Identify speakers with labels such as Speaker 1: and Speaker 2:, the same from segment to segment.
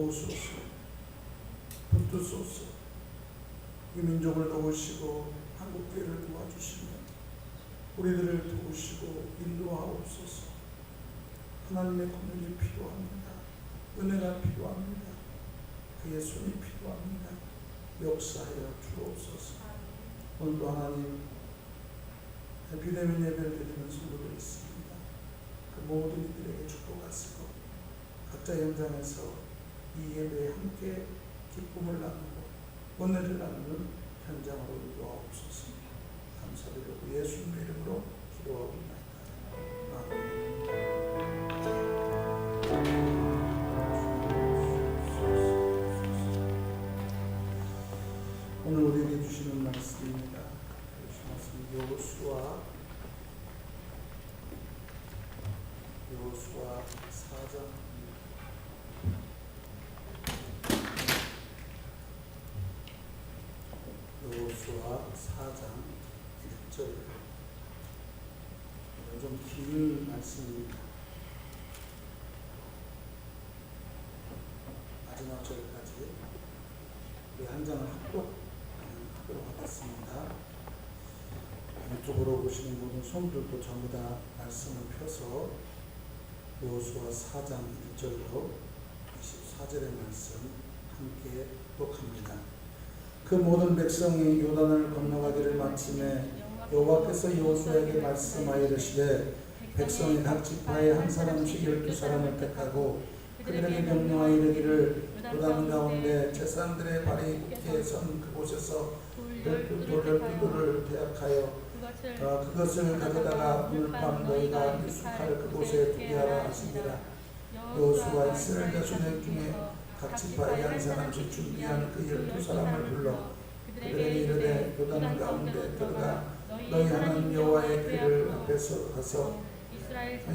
Speaker 1: 도우소서, 붙드소서. 이 민족을 도우시고 한국교회를 도와주시며 우리들을 도우시고 인도하옵소서. 하나님의 권능이 필요합니다. 은혜가 필요합니다. 그의 손이 필요합니다. 역사하여 주옵소서. 오늘도 하나님 비대면 예배를 드리는 성도들이 있습니다. 그 모든 이들에게 축복하시고 각자 현장에서 이 예배에 함께 기쁨을 나누고 은혜를 나누는 현장으로 인도하옵소서. 감사드리고 예수님의 이름으로 기도하옵나이다. 아멘. 오늘 우리에게 주시는 말씀입니다. 여호수아 4장 여호수아 4장 1절. 좀 긴 말씀입니다. 마지막 절까지 우리 한 장을 합독하도록 하겠습니다. 이쪽으로 보시는 모든 성도들도 전부 다 말씀을 펴서 여호수아 4장 1절로 24절의 말씀 함께 독합니다. 그 모든 백성이 요단을 건너가기를 마침에 여호와께서 여호수아에게 말씀하여 이르시되 백성이 각 지파에 한 사람씩 12사람을 택하고 그들에게 명령하여 이르기를 요단 가운데 제사장들의 발이 굳게 선 그곳에서 열두 돌을 대학하여 그것을 가져다가 오늘 밤 너희가 익숙할 그곳에 두게 하라 하시니라. 여호수아가 이스라엘 자손의 중에 각 지파에게 한 사람씩 준비한 그 12사람을 불러 그들에게 이르되 요단 가운데 들어가 너희 하나님 여호와의 궤를 앞에서 가서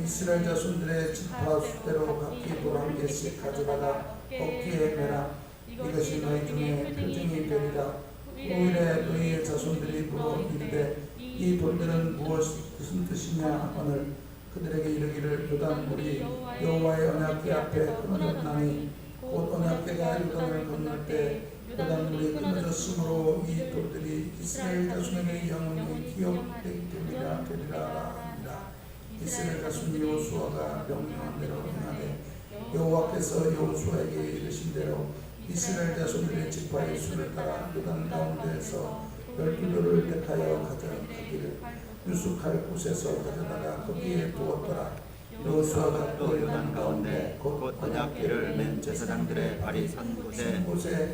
Speaker 1: 이스라엘 자손들의 지파 수대로 각기 돌 한 개씩 가져다가 어깨에 매라. 이것이 너희 중에 표징이 되리라. 후일에 너희의 자손들이 물어 이르되 이 돌들은 무슨 뜻이냐 하거늘 그들에게 이르기를 요단 물이 여호와의 언약궤 앞에 끊어졌나니 곧 언약궤가 요단을 건널 때 요단 물이 끊어졌으므로 이 돌들이 이스라엘 자손에게 영원히 기억되리라 하니라. 이스라엘 자손 여호수아가 명령한 대로 행하되 여호와께서 여호수아에게 이르신 대로 이스라엘 자손들의 지파의 수를 따라 요단 가운데에서 12돌을 택하여 가져가기를 유숙할 곳에서 가져다가 거기에 두었더라. 여호수아가 또 요단 가운데 곧 언약궤를 맨 제사장들의 발이 선 곳에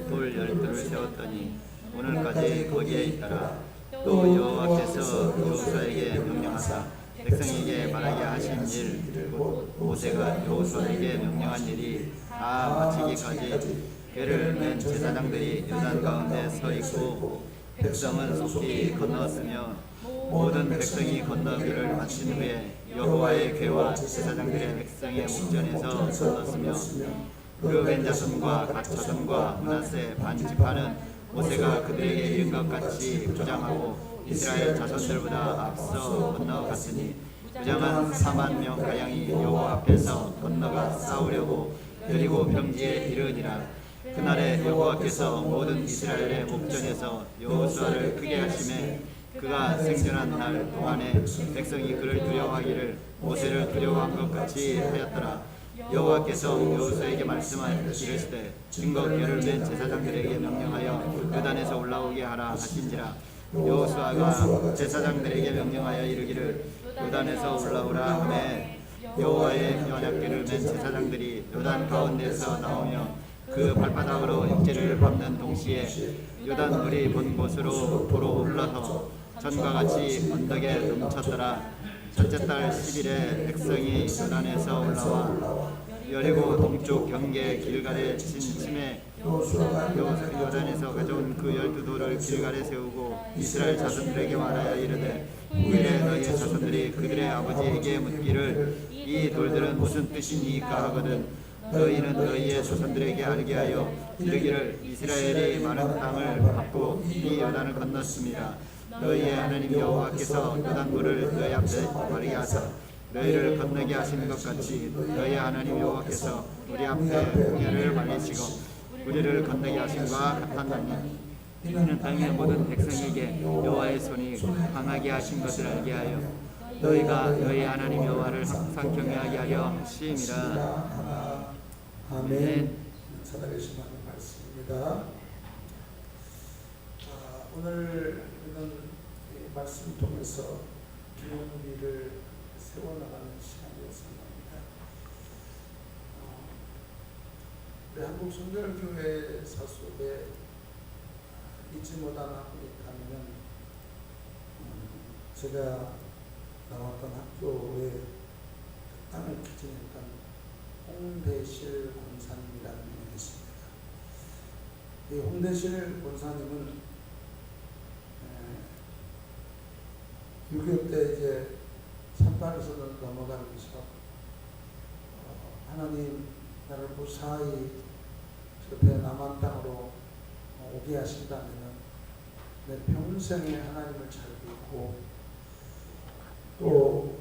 Speaker 1: 돌 12돌을 세웠더니 오늘까지 거기에 있더라. 또 여호와께서 여호수아에게 명령하사 백성에게 말하게 하신 일 곧 모세가 여호수아에게 명령한 일이 다 마치기까지 궤를 맨 제사장들이 요단 가운데 서 있고 백성은 속히 건너었으며 모든 백성이 건너기를 마친 후에 여호와의 궤와 제사장들의 백성의 목전에서 건넜으며 르벤 자손과 갓 자손과 므낫세 반 지파는 모세가 그들에게 이른 것 같이 무장하고 이스라엘 자손들보다 앞서 건너갔으니 무장한 4만 명 가량이 여호와 앞에서 건너가 싸우려고 여리고 평지에 이르니라. 그날에 여호와께서 모든 이스라엘의 목전에서 여호수아를 크게 하심에 그가 생존한 날 동안에 백성이 그를 두려워하기를 모세를 두려워한 것 같이 하였더라. 여호와께서 여호수아에게 말씀하시되 증거 궤를 맨 제사장들에게 명령하여 요단에서 올라오게 하라 하신지라. 여호수아가 제사장들에게 명령하여 이르기를 요단에서 올라오라 하매 여호와의 언약궤를 맨 제사장들이 요단 가운데서 나오며 그 발바닥으로 육지를 밟는 동시에 요단 물이 본 곳으로 도로 흘러서 전과 같이 언덕에 넘쳤더라. 첫째 달 10일에 백성이 요단에서 올라와 여리고 동쪽 경계 길갈에 진침에 요단에서 가져온 그 12돌을 길갈에 세우고 이스라엘 자손들에게 말하여 이르되 후일에 너희의 자손들이 그들의 아버지에게 묻기를 이 돌들은 무슨 뜻이니까 하거든 너희는 너희의 조상들에게 알게 하여 이르기를 이스라엘이 마른 땅을 밟고 이 요단을 건넜습니다. 너희의 하나님 여호와께서 요단 물을 너희 앞에 마르게 하사 너희를 건너게 하시는 것 같이 너희의 하나님 여호와께서 우리 앞에 홍해를 말리시고 우리를 건너게 하심과 같았나니 이는 땅의 모든 백성에게 여호와의 손이 강하게 하신 것을 알게 하여 너희가 너희 하나님 여호와를 항상 경외하게 하려 하심이라. 아멘. 살아계신 하나님 말씀입니다. 오늘 이런 말씀 통해서 기념우리를 세워나가는 시간이었습니다. 우리 한국 성결교회 사속에 잊지 못하는 학교가 있다면 제가 나왔던 학교에 땅을 기증했던 홍대실 권사님이라는 분이 있습니다. 이 홍대실 권사님은 6.25 때 이제 38에서 넘어가면서 하나님 나를 무사히 저렇게 남한 땅으로 오게 하신다면 내 평생에 하나님을 잘 믿고 또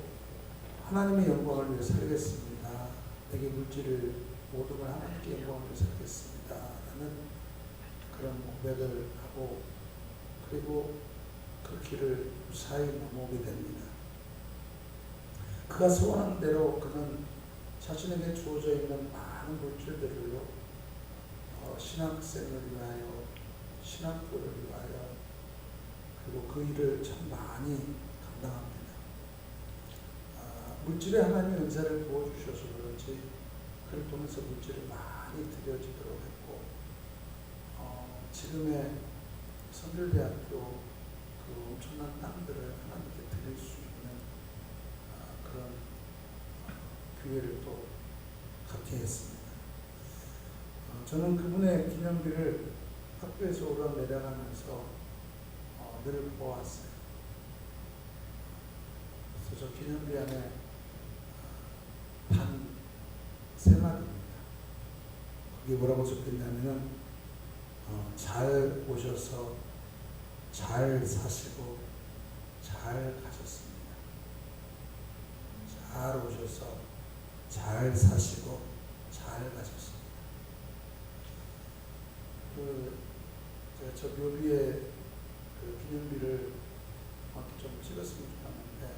Speaker 1: 하나님의 영광을 위해 살겠습니다. 내게 물질을 모든 걸 하나님께 영광을 위해 살겠습니다. 라는 그런 고백을 하고 그리고 그 길을 무사히 넘어오게 됩니다. 그가 소원한 대로 그는 자신에게 주어져 있는 많은 물질들로 신학생을 위하여 신학교를 위하여 그리고 그 일을 참 많이 감당합니다. 물질에 하나님의 은사를 부어주셔서 그런지 그를 통해서 물질을 많이 드려지도록 했고, 지금의 선교대학교 그 엄청난 땅들을 하나님께 드릴 수 있는 그런 기회를 또 갖게 했습니다. 저는 그분의 기념비를 학교에서 오르내려가면서 늘 보았어요. 그래서 저 기념비 안에 단 3마디입니다. 거기 뭐라고 적혀있냐면은 잘 오셔서 잘 사시고 잘 가셨습니다. 잘 오셔서 잘 사시고 잘 가셨습니다. 제가 저 묘비에 그 기념비를 좀 찍었으면 좋았는데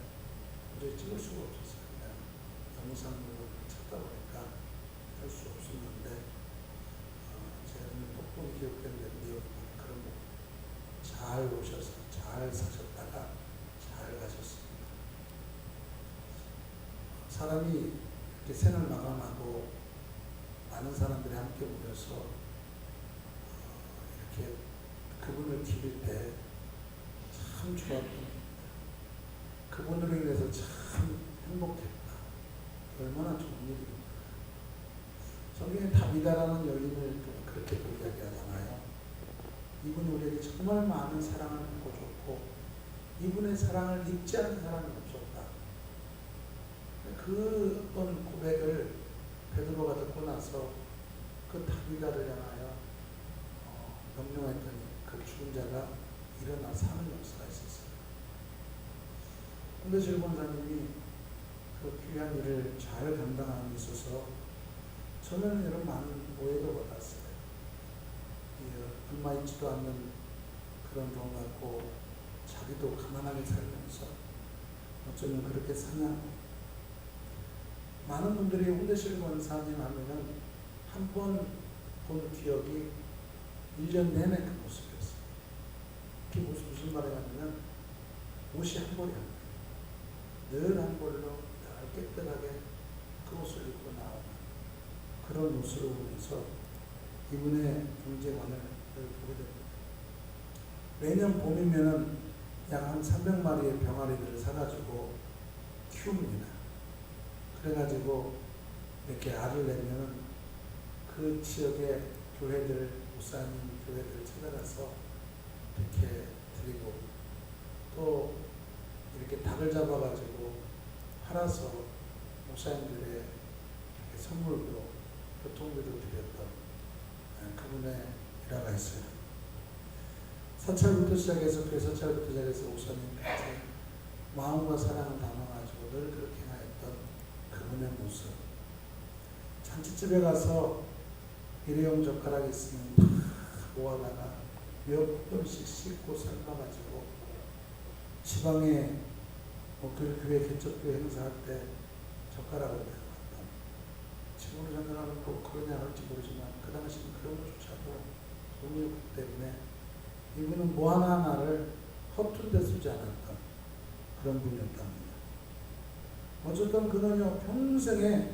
Speaker 1: 도저히 찍을 수가 없었어요. 영상으로 찾다 보니까 할 수 없었는데 제가 똑똑히 기억했는데 그런 거 잘 오셔서 잘 사셨다가 잘 가셨습니다. 사람이 이렇게 생을 마감하고 많은 사람들이 함께 모여서 이렇게 그분을 기릴 때 참 좋았던, 그분으로 인해서 참 행복했다. 얼마나 좋은 일입니까? 성경에 다비다라는 여인을 그렇게 또 이야기하잖아요. 이분이 우리에게 정말 많은 사랑을 베풀어줬고 이분의 사랑을 잊지 않는 사람이 없었다. 그 어떤 고백을 베드로가 듣고 나서 그 다비다를 향하여 명령했더니 그 죽은 자가 일어나 사는 역사가 있었어요. 홍대실 권사님이 그 귀한 일을 잘 감당함에 있어서 저는 이런 많은 오해도 받았어요. 얼마 있지도 않는 그런 돈 갖고 자기도 가난하게 살면서 어쩌면 그렇게 사냐. 많은 분들이 홍대실 권사님 하면은 한 번 본 기억이 1년 내내 그 모습이었어요. 그게 무슨 말이냐면 옷이 한 벌이 아니에요. 늘 한 벌로 늘 깨끗하게 그 옷을 입고 나오는 그런 옷으로 보면서 이분의 경제관을 늘 보게 됩니다. 매년 봄이면은 약 한 300마리의 병아리들을 사가지고 키웁니다. 그래가지고 이렇게 알을 내면은 그 지역의 교회들, 목사님 교회들 찾아가서 이렇게 드리고 또 이렇게 닭을 잡아가지고 팔아서 목사님들의 선물로 교통비도 드렸던 그분의 일화가 있어요. 사찰부터 시작해서 교회 사찰부터 시작해서 목사님까지 마음과 사랑을 담아가지고 늘 그렇게 행하였던 그분의 모습. 잔치집에 가서 일회용 젓가락이 있으면 다 모아다가 몇 번씩 씻고 삶아가지고 지방에 그 교회 개척교회 행사할 때 젓가락을 내어갔던, 지금으로 생각하면 그러냐 할지 모르지만 그 당시는 그런 것조차도 돈이 없기 때문에 이분은 뭐 하나하나를 허튼 데 쓰지 않았던 그런 분이었답니다. 어쨌든 그는요 평생에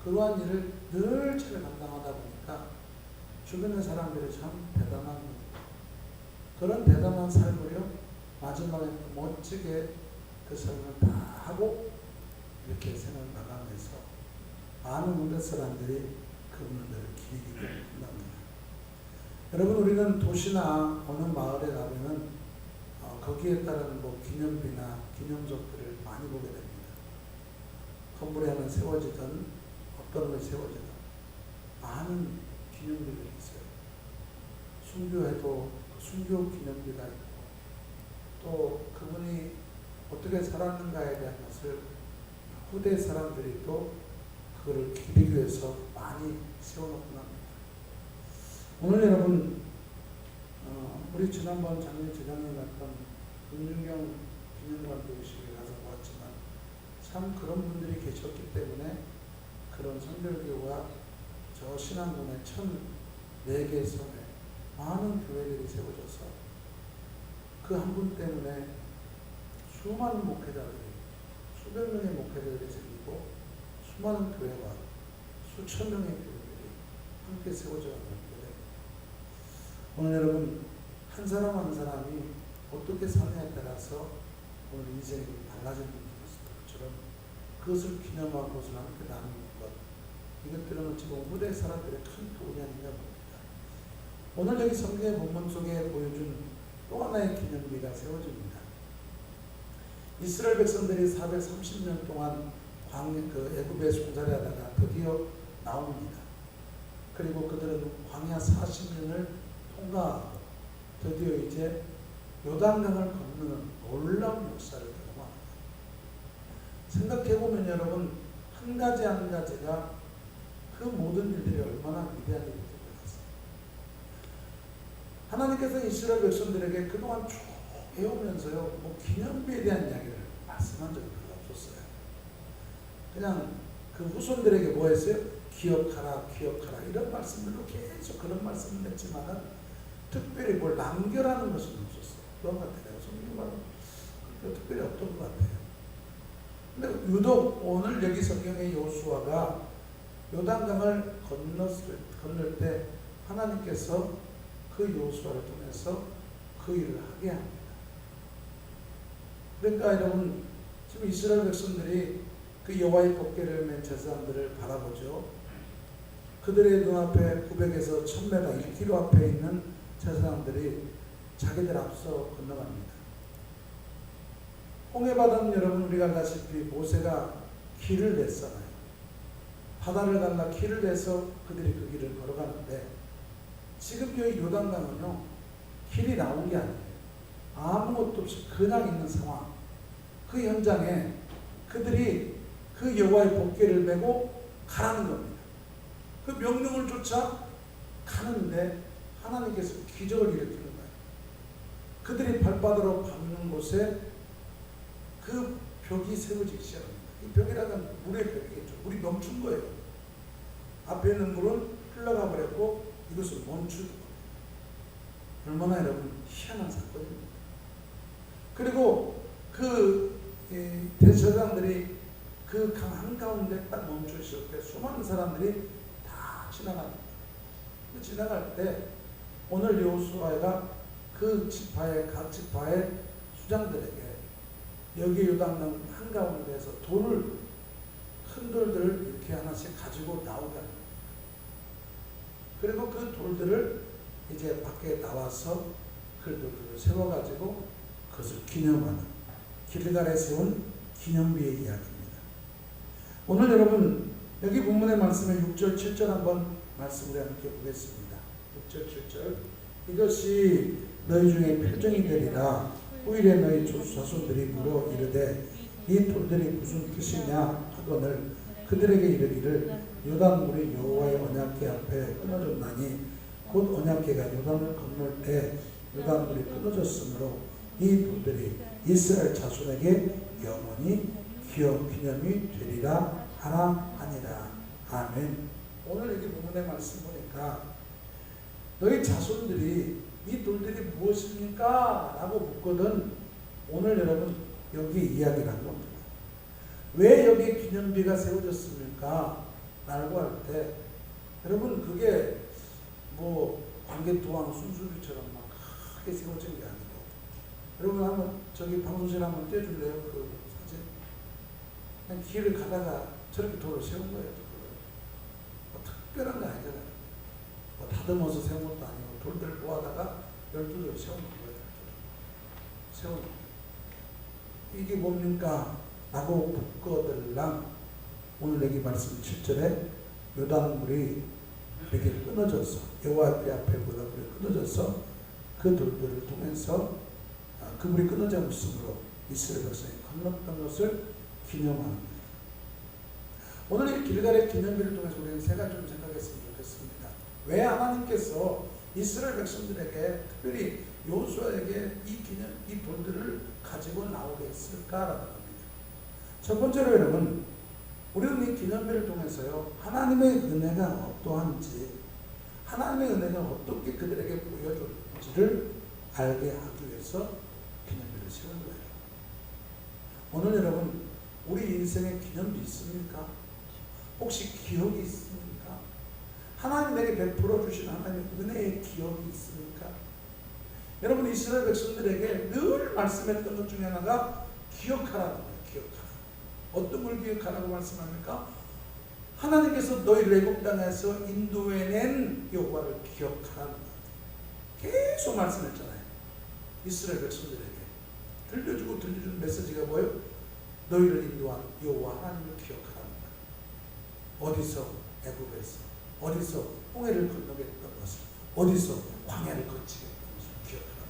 Speaker 1: 그러한 일을 늘 잘 감당하다 보니까 주변의 사람들이 참 대단한 그런 대단한 삶을요 마지막에 멋지게 그 삶을 다 하고 이렇게 생을 마감해서 많은 우리 사람들이 그분을 기리기도 한답니다. 여러분, 우리는 도시나 어느 마을에 가면은 거기에 따른 기념비나 기념석들을 많이 보게 됩니다. 건물에 하나 세워지든 어떤 게 세워지든 많은 기념비들이 있어요. 순교해도 순교 기념비가 있고 또 그분이 어떻게 살았는가에 대한 것을 후대 사람들이 또 그거를 기리기 위해서 많이 세워놓고 합니다. 오늘 여러분 우리 지난번 작년 재작년에 갔던 은중경 기념관 교육식에 가서 보았지만 참 그런 분들이 계셨기 때문에 그런 성결교와 저 신안군의 1004개 섬에 많은 교회들이 세워져서 그 한 분 때문에 수많은 목회자들이, 수백 명의 목회자들이 생기고 수많은 교회와 수천 명의 교회들이 함께 세워져 가는데, 오늘 여러분 한 사람 한 사람이 어떻게 사느냐에 따라서 오늘 인생이 달라지는 것처럼 그것을 기념하고 그것을 함께 나누는 것, 이것들은 어찌 보면 후대 사람들의 큰 교훈이 아닌가 봅니다. 오늘 여기 성경의 본문 속에 보여준 또 하나의 기념비가 세워집니다. 이스라엘 백성들이 430년 동안 애굽에 송사리하다가 드디어 나옵니다. 그리고 그들은 광야 40년을 통과하고 드디어 이제 요단강을 건너는 놀라운 역사를 경험합니다. 생각해보면 여러분, 한 가지 한 가지가 그 모든 일들이 얼마나 위대한 일인지 몰랐어요. 하나님께서 이스라엘 백성들에게 그동안 쭉 해오면서요, 뭐 기념비에 대한 이야기를 말씀한 적이 별로 없었어요. 그냥 그 후손들에게 뭐 했어요? 기억하라, 기억하라, 이런 말씀들로 계속 그런 말씀을 했지만은 특별히 뭘 남겨라는 것은 없었어요. 그런 것 같아요. 성경은 특별히 없던 것 같아요. 근데 유독 오늘 여기 성경의 여호수아가 요단강을 건널 때 하나님께서 그 여호수아를 통해서 그 일을 하게 합니다. 그러니까 여러분, 지금 이스라엘 백성들이 그 여호와의 법궤를 맨 제사장들을 바라보죠. 그들의 눈앞에 900에서 1000m 1km 앞에 있는 제사장들이 자기들 앞서 건너갑니다. 홍해바다는 여러분 우리가 알다시피 모세가 길을 냈잖아요. 바다를 갈라 길을 내서 그들이 그 길을 걸어가는데, 지금 여기 요단강은요, 길이 나온 게 아니에요. 아무것도 없이 그냥 있는 상황. 그 현장에 그들이 그 여호와의 법궤를 메고 가라는 겁니다. 그 명령을 쫓아 가는데 하나님께서 기적을 일으키는 거예요. 그들이 발바닥으로 밟는 곳에 그 벽이 세워지기 시작합니다. 이 벽이라는 물의 벽이겠죠. 물이 멈춘 거예요. 앞에 있는 물은 흘러가 버렸고 이것을 멈춘 거예요. 얼마나 여러분 희한한 사건입니다. 그리고 그 대제사장들이 그 강 한가운데 딱 멈춰 있을 때 수많은 사람들이 다 지나갑니다. 지나갈 때 오늘 여호수아가 그 지파의 각 지파의 수장들에게 여기 요단강 한가운데에서 큰 돌들을 이렇게 하나씩 가지고 나오게 합니다. 그리고 그 돌들을 이제 밖에 나와서 그 돌들을 세워가지고 그것을 기념하는, 길갈에 세운 기념비의 이야기입니다. 오늘 여러분 여기 본문의 말씀을 6절 7절 한번 말씀을 함께 보겠습니다. 6절 7절 이것이 너희 중에 표정이 되리라. 후일에 너희 자손들이 물어 이르되 이 돌들이 무슨 뜻이냐 하거늘 그들에게 이르기를 요단물이 여호와의 언약궤 앞에 끊어졌나니 곧 언약궤가 요단을 건널 때 요단물이 끊어졌으므로 이 돌들이 이스라엘 자손에게 영원히 기념이 되리라 하라 하니라. 아멘. 오늘 여기 본문의 말씀 보니까 너희 자손들이 이 돌들이 무엇입니까? 라고 묻거든 오늘 여러분 여기 이야기를 한 겁니다. 왜 여기 기념비가 세워졌습니까? 라고 할 때 여러분 그게 뭐 광개토왕 순수비처럼 막 크게 세워진 게 아니고, 여러분 한번 저기 방송실 한번 떼줄래요? 그 사진. 그냥 길을 가다가 저렇게 돌을 세운 거예요. 뭐 특별한 거 아니잖아요. 뭐 다듬어서 세운 것도 아니고 돌들 모아다가 12돌을 세운 거예요. 세운 거예요. 이게 뭡니까? 라고 묻거들랑 오늘 여기 말씀 7절에 요단물이 이렇게 끊어져서 여호와의 앞에 물이 끊어져서 그 돌들을 통해서 그 물이 끊어져 있으므로 이스라엘 백성이 건넜던 것을 기념하는 거예요. 오늘 이 길갈의 기념비를 통해서 우리는 세 가지 좀 생각했으면 좋겠습니다. 왜 하나님께서 이스라엘 백성들에게 특별히 여호수아에게 이 돌들을 가지고 나오게 했을까라는 겁니다. 첫 번째로 여러분, 우리는 이 기념비를 통해서요, 하나님의 은혜가 어떠한지, 하나님의 은혜가 어떻게 그들에게 보여줬는지를 알게 하기 위해서 기념비를 세운 거예요. 오늘 여러분, 우리 인생에 기념비 있습니까? 혹시 기억이 있습니까? 하나님 내게 베풀어 주신 하나님의 은혜의 기억이 있습니까? 여러분, 이스라엘 백성들에게 늘 말씀했던 것 중에 하나가 기억하라는 거예요. 기억하라. 어떤 걸 기억하라고 말씀합니까? 하나님께서 너희를 애굽 땅에서 인도해낸 여호와를 기억하라는 거예요. 계속 말씀했잖아요. 이스라엘 백성들에게 들려주고 들려주는 메시지가 뭐예요? 너희를 인도한 여호와 하나님을 기억하라는 거예요. 어디서? 애굽에서. 어디서? 홍해를 건너겠던 것을. 어디서? 광야를 거치게 했던 것을 기억하라는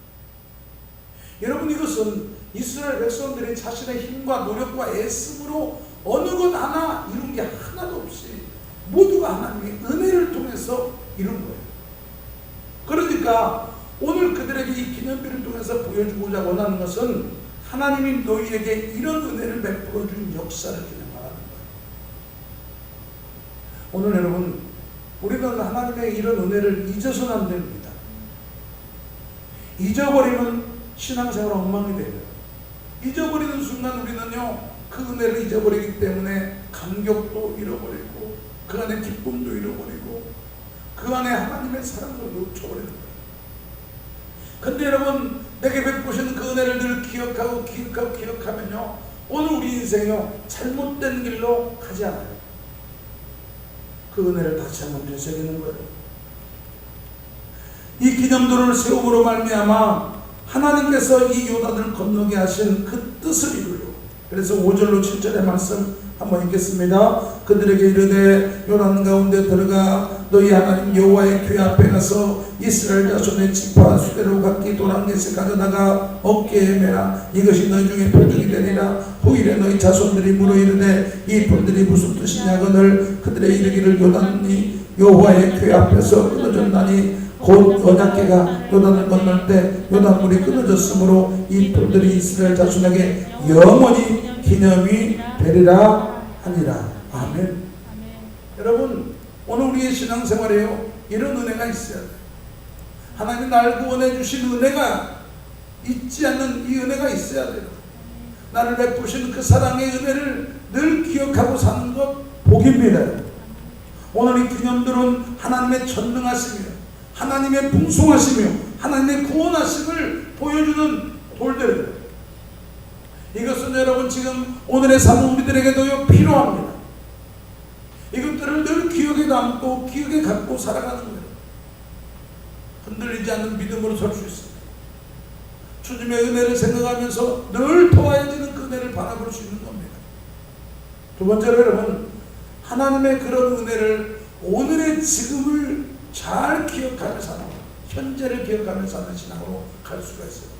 Speaker 1: 거예요. 여러분, 이것은 이스라엘 백성들이 자신의 힘과 노력과 애씀으로 어느 것 하나 이룬 게 하나도 없이 모두가 하나님의 은혜를 통해서 이룬 거예요. 그러니까 오늘 그들에게 이 기념비를 통해서 보여주고자 원하는 것은 하나님이 너희에게 이런 은혜를 베풀어 준 역사를 기념하라는 거예요. 오늘 여러분, 우리는 하나님의 이런 은혜를 잊어서는 안 됩니다. 잊어버리면 신앙생활 엉망이 돼요. 잊어버리는 순간 우리는요, 그 은혜를 잊어버리기 때문에 감격도 잃어버리고 그 안에 기쁨도 잃어버리고 그 안에 하나님의 사랑도 놓쳐버리는 거예요. 근데 여러분, 내게 베푸신 그 은혜를 늘 기억하면요, 오늘 우리 인생이요, 잘못된 길로 가지 않아요. 그 은혜를 다시 한번 되새기는 거예요. 이 기념도를 세움으로 말미암아 하나님께서 이 요단을 건너게 하신 그 뜻을 이루려. 그래서 5절로 7절의 말씀 한번 읽겠습니다. 그들에게 이르되 요단 가운데 들어가 너희 하나님 여호와의 궤 앞에 가서 이스라엘 자손의 지파 수레로 각기 도랑넷을 가져다가 어깨에 매라. 이것이 너희 중에 표적이 되리라. 후일에 너희 자손들이 물어 이르되 이 풀들이 무슨 뜻이냐거늘 그들의 이르기를 요단이 여호와의 궤 앞에서 끊어졌나니 곧 언약궤가 요단을 건널 때 요단물이 끊어졌으므로 이 풀들이 이스라엘 자손에게 영원히 기념이 되리라 하니라. 아멘. 여러분, 오늘 우리의 신앙생활에요, 이런 은혜가 있어야 돼요. 하나님이 날 구원해 주신 은혜가 잊지 않는 이 은혜가 있어야 돼요. 나를 베푸신 그 사랑의 은혜를 늘 기억하고 사는 것 복입니다. 오늘 이 기념들은 하나님의 전능하심이요, 하나님의 풍성하시며 하나님의 구원하심을 보여주는 돌들이에요. 이것은 여러분 지금 오늘의 삶은 우리들에게도 필요합니다. 이것들을 늘 기억에 담고 기억에 갖고 살아가는 거예요. 흔들리지 않는 믿음으로 설 수 있습니다. 주님의 은혜를 생각하면서 늘 더해지는 그 은혜를 바라볼 수 있는 겁니다. 두 번째로 여러분, 하나님의 그런 은혜를 오늘의 지금을 잘 기억하며 사는, 현재를 기억하며 사는 신앙으로 갈 수가 있어요.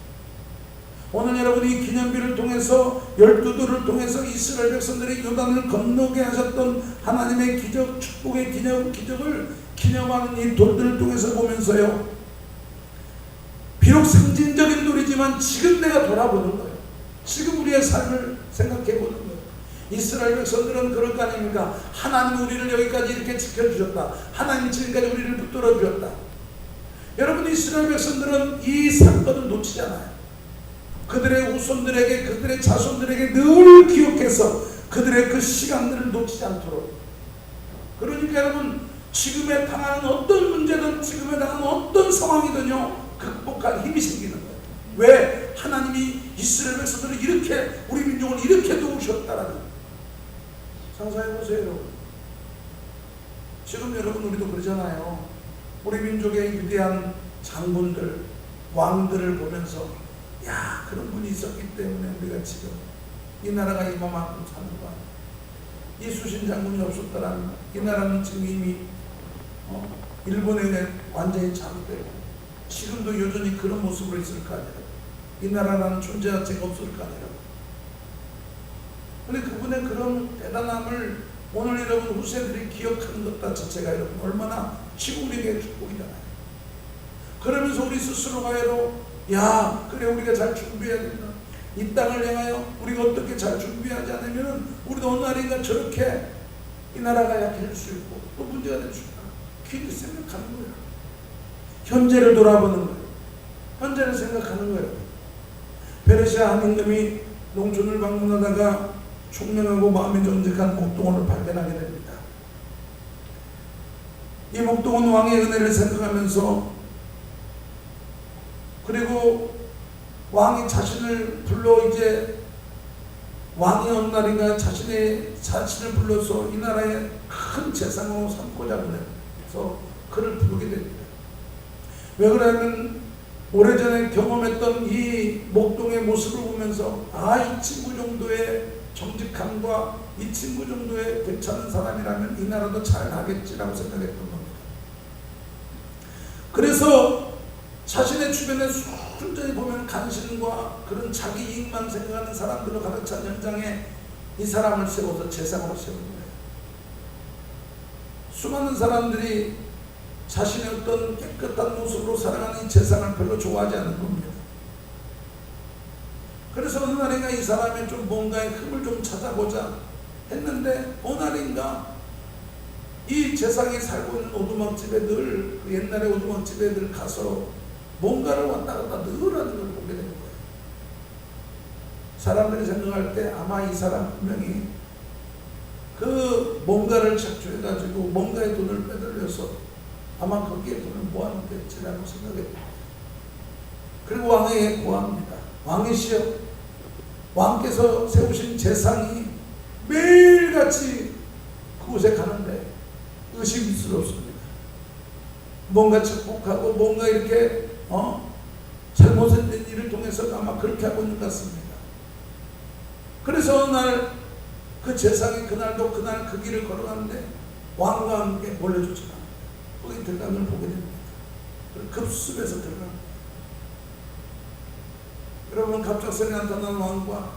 Speaker 1: 오늘 여러분이 이 기념비를 통해서 12돌을 통해서 이스라엘 백성들이 요단을 건너게 하셨던 하나님의 기적, 축복의 기적을 기념하는 이 돌들을 통해서 보면서요, 비록 상징적인 돌이지만 지금 내가 돌아보는 거예요. 지금 우리의 삶을 생각해 보는 거예요. 이스라엘 백성들은 그럴 거 아닙니까? 하나님 우리를 여기까지 이렇게 지켜주셨다. 하나님 지금까지 우리를 붙들어 주셨다. 여러분, 이스라엘 백성들은 이 사건을 놓치지 않아요. 그들의 후손들에게, 그들의 자손들에게 늘 기억해서 그들의 그 시간들을 놓치지 않도록. 그러니까 여러분, 지금에 당하는 어떤 문제든, 지금에 당하는 어떤 상황이든요, 극복할 힘이 생기는 거예요. 왜? 하나님이 이스라엘 백성들을 이렇게, 우리 민족을 이렇게 도우셨다라는 거예요. 상상해보세요, 여러분. 지금 여러분, 우리도 그러잖아요. 우리 민족의 위대한 장군들, 왕들을 보면서, 야, 그런 분이 있었기 때문에 우리가 지금 이 나라가 이만큼 사는 거 아니야. 이수신 장군이 없었더라면 이 나라는 지금 이미 일본에 완전히 장악되고 지금도 여전히 그런 모습으로 있을 거 아니에요. 이 나라라는 존재 자체가 없을 거 아니에요. 근데 그분의 그런 대단함을 오늘 여러분 후세들이 기억하는 것 자체가 여러분 얼마나 지금 우리에게 축복이잖아요. 그러면서 우리 스스로가요, 야, 그래, 우리가 잘 준비해야 된다. 이 땅을 향하여 우리가 어떻게 잘 준비하지 않으면 우리도 어느 날인가 저렇게 이 나라가 약해질 수 있고 또 문제가 될 수 있다. 길을 생각하는 거예요. 현재를 돌아보는 거예요. 현재를 생각하는 거예요. 페르시아 한 임금이 농촌을 방문하다가 총명하고 마음이 정직한 목동원을 발견하게 됩니다. 이 목동은 왕의 은혜를 생각하면서, 그리고 왕이 자신을 불러 이제 왕이 어느 날인가 자신을 불러서 이 나라의 큰 재상으로 삼고자 그래서 그를 부르게 됩니다. 왜 그러냐면 오래전에 경험했던 이 목동의 모습을 보면서 이 친구 정도의 정직함과 이 친구 정도의 괜찮은 사람이라면 이 나라도 잘 가겠지라고 생각했던 겁니다. 그래서 자신의 주변에 순전히 보면 간신과 그런 자기 이익만 생각하는 사람들로 가득 찬 현장에 이 사람을 세워서 제상으로 세운 거예요. 수많은 사람들이 자신의 어떤 깨끗한 모습으로 살아가는 이 제상을 별로 좋아하지 않는 겁니다. 그래서 어느 날인가 이 사람이 좀 뭔가의 흠을 좀 찾아보자 했는데, 어느 날인가 이 제상이 살고 있는 오두막집에 늘, 그 옛날에 오두막집에 늘 가서 뭔가를 왔다 갔다 늘 하는 걸 보게 된 거예요. 사람들이 생각할 때 아마 이 사람 분명히 그 뭔가를 착취해가지고 뭔가의 돈을 빼돌려서 아마 거기에 돈을 모아놓겠지라고 생각했다. 그리고 왕에게 고합니다. 왕이시여, 왕께서 세우신 제상이 매일같이 그곳에 가는데 의심스럽습니다. 뭔가 착복하고 뭔가 이렇게 잘못된 일을 통해서 아마 그렇게 하고 있는 것 같습니다. 그래서 어느 날 그 제상이 그날도 그날 그 길을 걸어가는데 왕과 함께 몰래 쫓아갑니다. 거기 들어간 걸 보게 됩니다. 급습해서 들어갑니다. 여러분, 갑작스레 나타난 왕과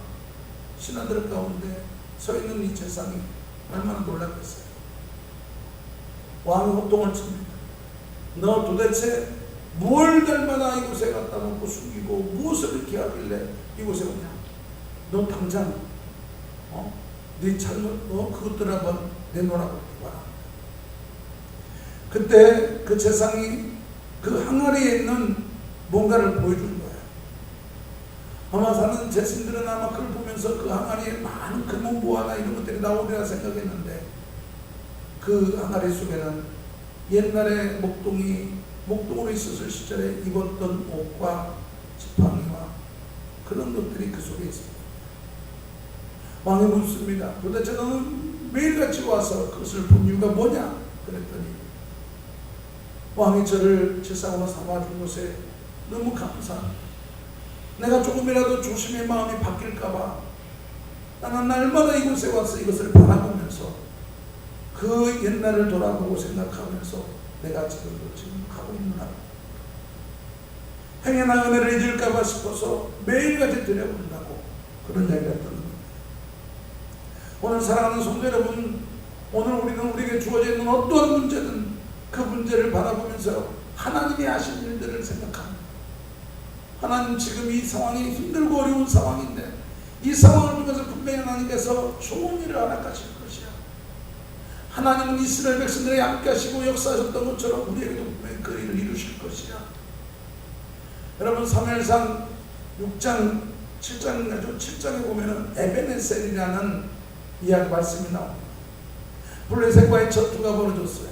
Speaker 1: 신하들 가운데 서 있는 이 제상이 얼마나 놀랐겠어요. 왕이 호통을 칩니다. 너 도대체 뭘 닮아나 이곳에 갖다 놓고 숨기고 무엇을 이렇게 하길래 이곳에 오냐? 너 당장 네 잘못 그것들 한번 내놓으라고 말합니다. 그때 그 제상이 그 항아리에 있는 뭔가를 보여준 거예요. 아마 사는 제신들은 아마 그걸 보면서 그 항아리에 많은 금은 보화나 이런 것들이 나오리라 생각했는데, 그 항아리 속에는 옛날에 목동으로 있었을 시절에 입었던 옷과 지팡이와 그런 것들이 그 속에 있습니다. 왕이 묻습니다. 도대체 너는 매일같이 와서 그것을 본 이유가 뭐냐? 그랬더니 왕이 저를 제상으로 삼아준 것에 너무 감사합니다. 내가 조금이라도 조심의 마음이 바뀔까봐 나는 날마다 이곳에 와서 이것을 바라보면서 그 옛날을 돌아보고 생각하면서 내가 지금 가고 있느라 행여나 은혜를 잊을까봐 싶어서 매일같이 드려본다고 그런 이야기를 했던 겁니다. 오늘 사랑하는 성도 여러분, 오늘 우리는 우리에게 주어져 있는 어떠한 문제든 그 문제를 바라보면서 하나님이 하신 일들을 생각합니다. 하나님, 지금 이 상황이 힘들고 어려운 상황인데 이 상황을 통해서 분명히 하나님께서 좋은 일을 허락하실 것이야. 하나님은 이스라엘 백성들에게 함께 하시고 역사하셨던 것처럼 우리에게도 분명히 그 일을 이루실 것이야. 여러분, 사무엘상 6장 7장에 보면은 에베네셀이라는 이야기 말씀이 나옵니다. 블레셋과의 전투가 벌어졌어요.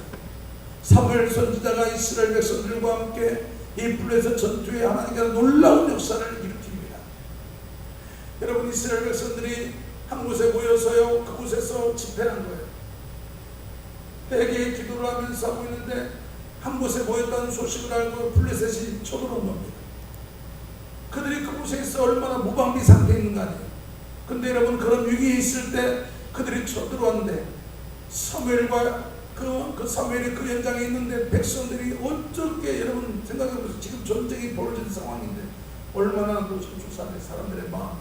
Speaker 1: 사무엘 선지자가 이스라엘 백성들과 함께 이 블레셋 전투에 하나님께서 놀라운 역사를 일으킵니다. 여러분, 이스라엘 백성들이 한 곳에 모여서요, 그곳에서 집회한 거예요. 회개의 기도를 하면서 하고 있는데 한 곳에 모였다는 소식을 알고 블레셋이 쳐들어온 겁니다. 그들이 그곳에 있어 얼마나 무방비 상태에 있는 거 아니에요. 근데 여러분, 그런 위기에 있을 때 그들이 쳐들어왔는데 사무엘과 사무엘이 그 현장에 있는데 백성들이 어떻게, 여러분 생각해보세요. 지금 전쟁이 벌어진 상황인데 얼마나 노천초산의 사람들의 마음.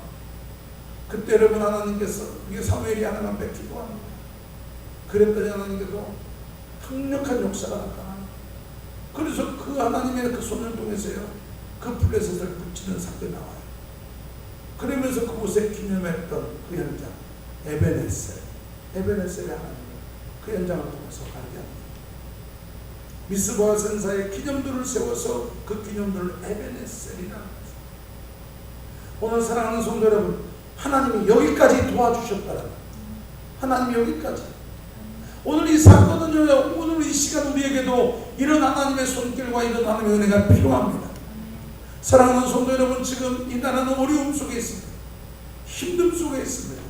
Speaker 1: 그때 여러분, 하나님께서 이게 사무엘이 하나만 뵙기도 합니다. 그랬더니 하나님께서 강력한 역사가 나타납니다. 그래서 그 하나님의 그 손을 통해서요, 그 블레셋을 붙이는 사건이 나와요. 그러면서 그곳에 기념했던 그 현장, 에베네셀의 하나님, 그 현장을 통해서 가게 합니다. 미스바와 센사의 기념들을 세워서 그 기념들을 에베네셀이라는 거죠. 오늘 사랑하는 성도 여러분, 하나님이 여기까지 도와주셨다는, 하나님이 여기까지. 오늘 이 사건은요, 오늘 이 시간 우리에게도 이런 하나님의 손길과 이런 하나님의 은혜가 필요합니다. 사랑하는 성도 여러분, 지금 이 나라는 어려움 속에 있습니다. 힘듦 속에 있습니다.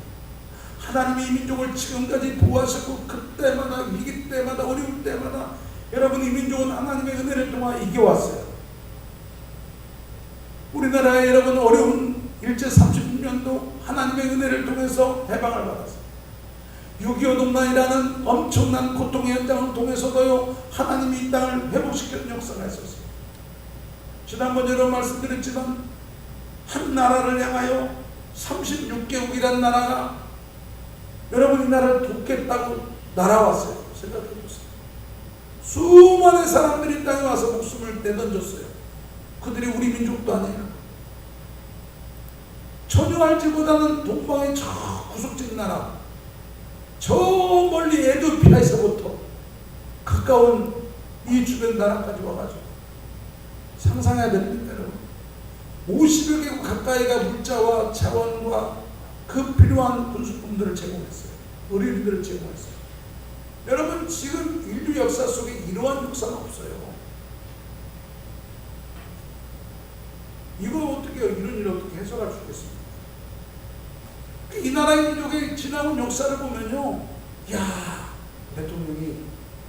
Speaker 1: 하나님이 이 민족을 지금까지 보호하셨고 그때마다 위기 때마다 어려울 때마다 여러분 이 민족은 하나님의 은혜를 통해 이겨왔어요. 우리나라의 여러분 어려운 일제 36년도 하나님의 은혜를 통해서 해방을 받았어요. 6.25 동란이라는 엄청난 고통의 현장을 통해서도요 하나님이 이 땅을 회복시키는 역사가 있었어요. 지난번 여러분 말씀드렸지만 한 나라를 향하여 36개국이라는 나라가 여러분 이 나라를 돕겠다고 날아왔어요. 생각해보세요. 수많은 사람들이 땅에 와서 목숨을 내던졌어요. 그들이 우리 민족도 아니에요. 전혀 알지 못하는 동방의 저 구석진 나라, 저 멀리 에티오피아에서부터 가까운 이 주변 나라까지 와가지고 상상해야 됩니다. 여러분 50여 개국 가까이가 물자와 자원과 그 필요한 군수품들을 제공했어요. 의료인들을 제공했어요. 여러분 지금 인류 역사 속에 이러한 역사는 없어요. 이거 어떻게 이런 일을 어떻게 해석할 수 있겠습니까? 이 나라의 민족의 지나온 역사를 보면요, 야 대통령이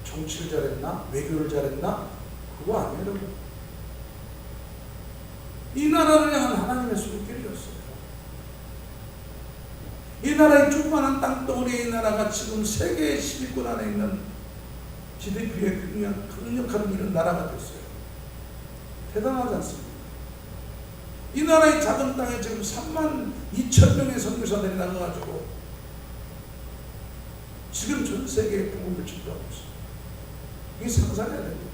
Speaker 1: 정치를 잘했나 외교를 잘했나 그거 아니에요. 여러분 이 나라를 향한 하나님의 손길이었어요. 이 나라의 조그마한 땅덩어리의 나라가 지금 세계 10위권 안에 있는 GDP에 강력한 이런 나라가 됐어요. 대단하지 않습니까? 이 나라의 작은 땅에 지금 32,000명의 선교사들이 나가가지고 지금 전 세계에 복음을 전도하고 있어요. 이게 상상해야 됩니다.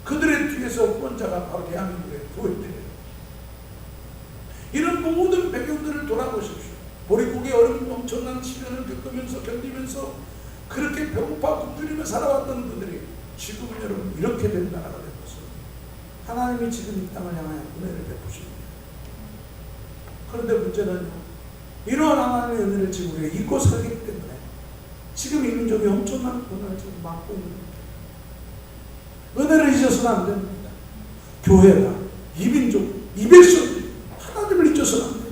Speaker 1: 그들의 뒤에서 후원자가 바로 대한민국의 교회들이에요. 이런 모든 배경들을 돌아보십시오. 보리국의 엄청난 시련을 겪으면서 견디면서 그렇게 배고파 굶주리며 살아왔던 그들이 지금은 여러분 이렇게 된 나라가 된 것은 하나님이 지금 이 땅을 향하여 은혜를 베푸십니다. 그런데 문제는요, 이러한 하나님의 은혜를 지금 우리가 잊고 살기 때문에 지금 이 민족이 엄청난 고난을 지금 막고 있는 겁니다. 은혜를 잊어서는 안 됩니다. 교회가, 이 민족, 이 백성들이 하나님을 잊어서는 안 돼요.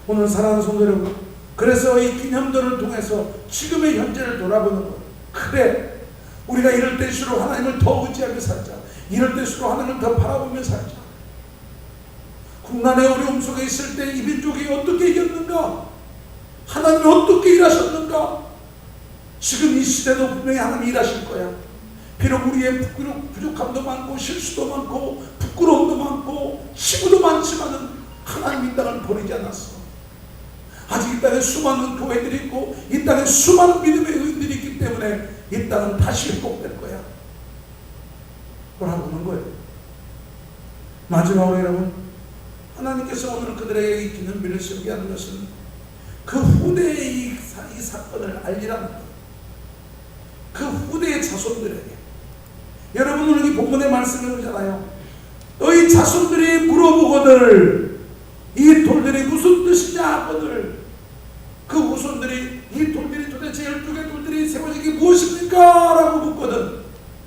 Speaker 1: 오늘 사랑하는 성도 여러분, 그래서 이 기념들을 통해서 지금의 현재를 돌아보는 것. 그래, 우리가 이럴 때일수록 하나님을 더 의지하게 살자. 이럴 때일수록 하나님을 더 바라보며 살자. 국난의 어려움 속에 있을 때 이 민족이 어떻게 이겼는가? 하나님이 어떻게 일하셨는가? 지금 이 시대도 분명히 하나님이 일하실 거야. 비록 우리의 부족함도 많고 실수도 많고 부끄러움도 많고 치부도 많지만은 하나님 이 땅을 버리지 않았어. 아직 이 땅에 수많은 교회들이 있고 이 땅에 수많은 믿음의 의인들이 있기 때문에 이 땅은 다시 회복될 거야. 뭐라고 하는 거예요? 마지막으로 여러분, 하나님께서 오늘 그들에게 이 기념비를 세우게 하는 것은 그 후대의 이 사건을 알리라는 거예요. 그 후대의 자손들에게. 여러분 오늘 이 본문의 말씀을 보잖아요. 너희 자손들이 물어보거늘 이 돌들이 무슨 뜻이냐 하거늘 그 후손들이 이 돌들이 도대체 12개 돌들이 세워진 게 무엇입니까? 라고 묻거든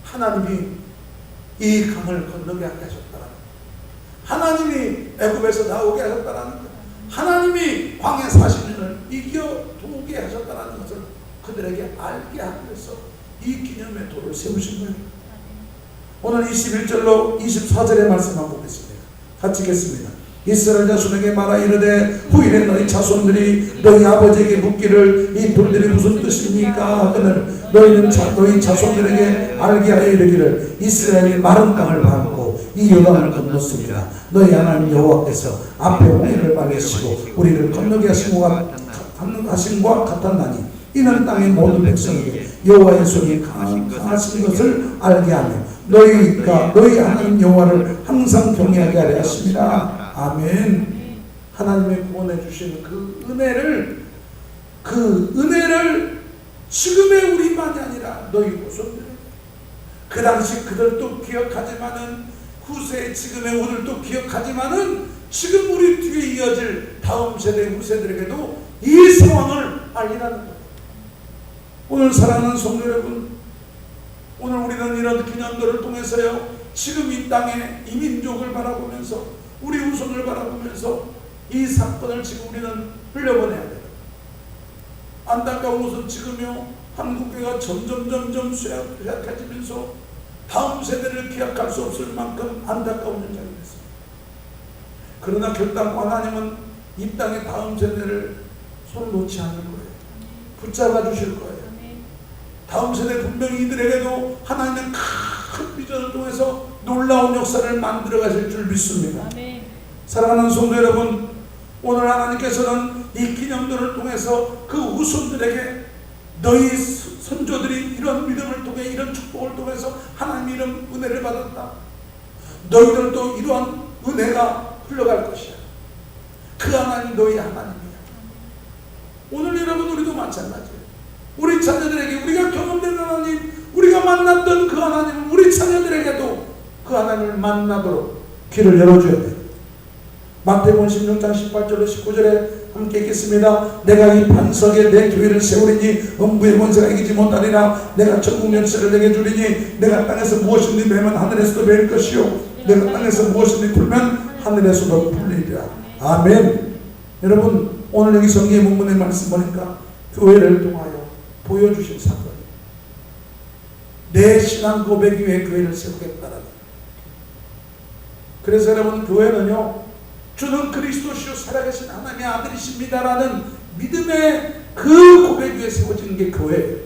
Speaker 1: 하나님이 이 강을 건너게 하게 하셨다라는 거예요. 하나님이 애굽에서 나오게 하셨다라는 거예요. 하나님이 광야 40년을 이겨 도우게 하셨다라는 것을 그들에게 알게 하기 위해서 이 기념의 돌을 세우신 거예요. 오늘 21절로 24절의 말씀 한번 보겠습니다. 같이 읽겠습니다. 이스라엘 자손에게 말하 이르되 후일에 너희 자손들이 너희 아버지에게 묻기를 이 돌들이 무슨 뜻입니까? 하거늘 너희는 너희 자손들에게 알게 하여 이르기를 이스라엘이 마른 땅을 밟고 이 요단을 건넜습니다. 너희 하나님 여호와께서 앞에 홍해를 막으시고 우리를 건너게 하신 것과 같았나니 이는 땅의 모든 백성에게 여호와의 손이 강하신 것을 알게 하며 너희가 너희 하나님 여호와를 항상 경외하게 하려 하십니다. 아멘. 하나님의 구원해 주시는 그 은혜를 지금의 우리만이 아니라 너희 후손들, 그 당시 그들도 기억하지만은 후세 지금의 우리도 기억하지만은 지금 우리 뒤에 이어질 다음 세대 후세들에게도 이 상황을 알리라는 거예요. 오늘 사랑하는 성도 여러분, 오늘 우리는 이런 기념들을 통해서요, 지금 이 땅에 이 민족을 바라보면서, 우리 후손을 바라보면서 이 사건을 지금 우리는 흘려보내야 돼요. 안타까운 것은 지금요, 한국교회가 점점 쇠약해지면서 다음 세대를 기약할 수 없을 만큼 안타까운 현장이 됐습니다. 그러나 결단코 하나님은 이 땅의 다음 세대를 손 놓지 않을 거예요. 붙잡아 주실 거예요. 다음 세대 분명히 이들에게도 하나님의 큰 비전을 통해서 놀라운 역사를 만들어 가실 줄 믿습니다. 사랑하는 성도 여러분, 오늘 하나님께서는 이 기념들을 통해서 그 후손들에게 너희 선조들이 이런 믿음을 통해 이런 축복을 통해서 하나님 이런 은혜를 받았다. 너희들도 이러한 은혜가 흘러갈 것이야. 그 하나님 너희 하나님이야. 오늘 여러분 우리도 마찬가지예요. 우리 자녀들에게 우리가 경험된 하나님, 우리가 만났던 그 하나님을 우리 자녀들에게도 그 하나님을 만나도록 길을 열어줘야 돼요. 마태복음 16장 18절로 19절에 함께 읽겠습니다. 내가 이 반석에 내 교회를 세우리니 음부의 권세가 이기지 못하리라. 내가 천국 열쇠를 내게 주리니 내가 땅에서 무엇이든지 매면 하늘에서도 매일 것이요 내가 땅에서 무엇이든지 풀면 하늘에서도 풀리리라. 아멘. 여러분, 오늘 여기 성경의 본문의 말씀 보니까 교회를 통하여 보여주신 사건이 내 신앙 고백 위에 교회를 세우겠다라는. 그래서 여러분, 교회는요, 주는 그리스도시요 살아계신 하나님의 아들이십니다라는 믿음의 그 고백 위에 세워지는 게 교회예요.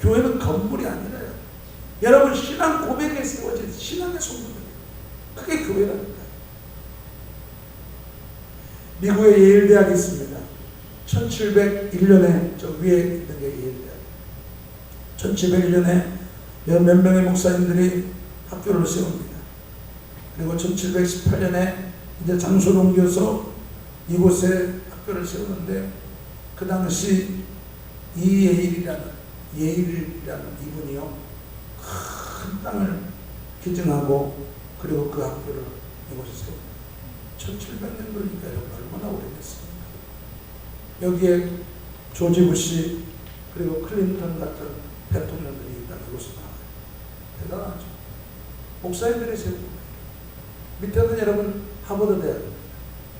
Speaker 1: 교회는 건물이 아니라요. 여러분, 신앙 고백에 세워진 신앙의 성도들이에요. 그게 교회랍니다. 미국에 예일대학이 있습니다. 1701년에 저 위에 있는 게 예일대학. 1701년에 몇 명의 목사님들이 학교를 세웁니다. 그리고 1718년에 이제 장소를 옮겨서 이곳에 학교를 세우는데, 그 당시 예일이라는 이분이요, 큰 땅을 기증하고 그리고 그 학교를 이곳에 세웁니다. 1700년도니까 얼마나 오래됐습니까? 여기에 조지 부시 그리고 클린턴 같은 대통령들이 이곳에 나와요. 대단하죠. 목사님들이 세운 거예요. 밑에는 여러분 하버드 대학입니다.